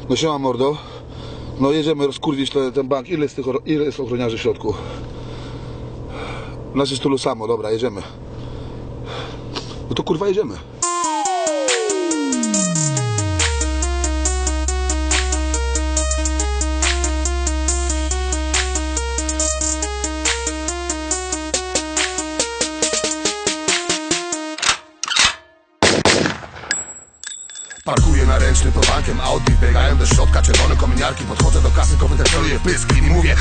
No siema mordo. No jedziemy rozkurwić ten bank. Ile jest ochroniarzy w środku? Nas jest tylu samo, dobra, jedziemy. No to kurwa jedziemy. Parkuję na ręcznym pod bankiem, Audi biegają do środka, czerwone kominiarki. Podchodzę do kasy, kobietę celuję w pysk i mówię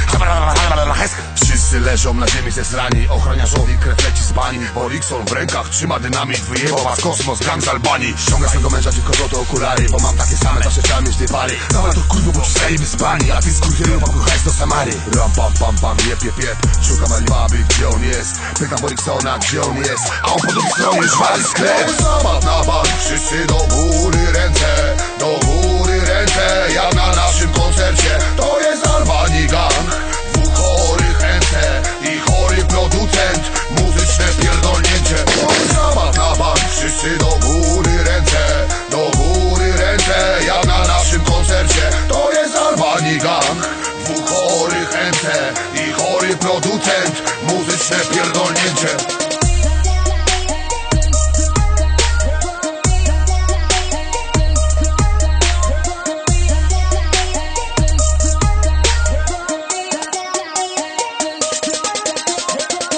wszyscy leżą na ziemi zesrani. Ochroniarzowi krew leci z bani, bo Rixon w rękach trzyma dynamit. Wyjebał was kosmos, gang z Albanii. Ściąga swego męża, dziwko to okulary, bo mam takie same, zawsze chciałem mieć dwie pary. Dobra to kurwa, bo przestaje wyspani, a ty skurwielu popychaj do Samary. Ram pam pam pam, jep jep jep. Szukam Alibaby, gdzie on jest. Pytam bo Rixona, gdzie on jest. A on po drugiej stronie już wali sklep. Zabaw na bank, wszyscy do góry ręce, do góry ręce, jak na naszym koncercie. To jest Albanii gang, dwóch chorych ręce i chory producent, muzyczne pierdolnięcie. To jest zabaw na bank, wszyscy do góry ręce, do góry ręce, jak na naszym koncercie. To jest Albanii gang, dwóch chorych ręce i chory producent, muzyczne pierdolnięcie.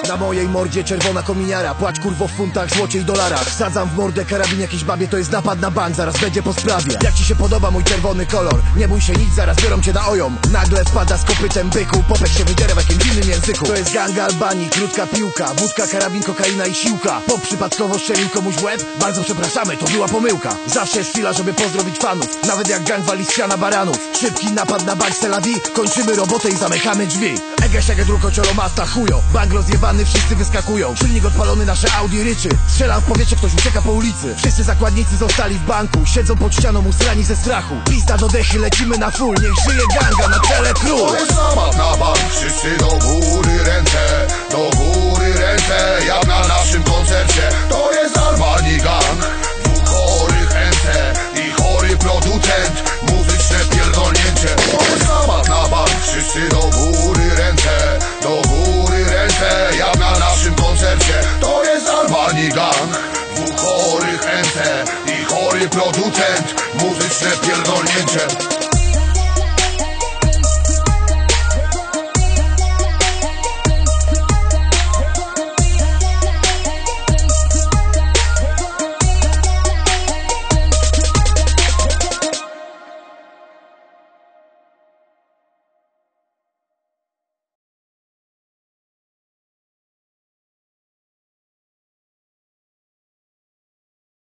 Na mojej mordzie czerwona kominiara. Płacz kurwo w funtach, złocie i dolarach. Sadzam w mordę karabin jakiejś babie. To jest napad na bank, zaraz będzie po sprawie. Jak ci się podoba mój czerwony kolor? Nie bój się nic, zaraz biorą cię na ojom. Nagle wpada z kopytem byku, popek się wydziera w jakimś innym języku. To jest gang Albanii, krótka piłka, wódka, karabin, kokaina i siłka. Pop przypadkowo strzelił komuś w łeb. Bardzo przepraszamy, to była pomyłka. Zawsze jest chwila, żeby pozdrowić fanów, nawet jak gang wali z siana baranów. Szybki napad na bank Selawi, kończymy robotę i zamykamy drzwi. Ege siege druko ciolo masta chujo. Bank rozjebany, wszyscy wyskakują. Silnik odpalony, nasze Audi ryczy. Strzela w powietrze, ktoś ucieka po ulicy. Wszyscy zakładnicy zostali w banku, siedzą pod ścianą usrani ze strachu. Pista do dechy, lecimy na full. Niech żyje ganga, na czele król. To jest zabaw na bank, wszyscy do góry ręce, do góry ręce, jak na naszym koncercie. To jest Albanii gang, dwóch chorych ręce i chory producent, muzyczne pierdolnięcie. To jest zabaw na bank, wszyscy do góry ręce, do góry ręce, jak na naszym koncercie. To jest Albanii gang, dwóch chorych ręce i chory producent, muzyczne pierdolnięcie.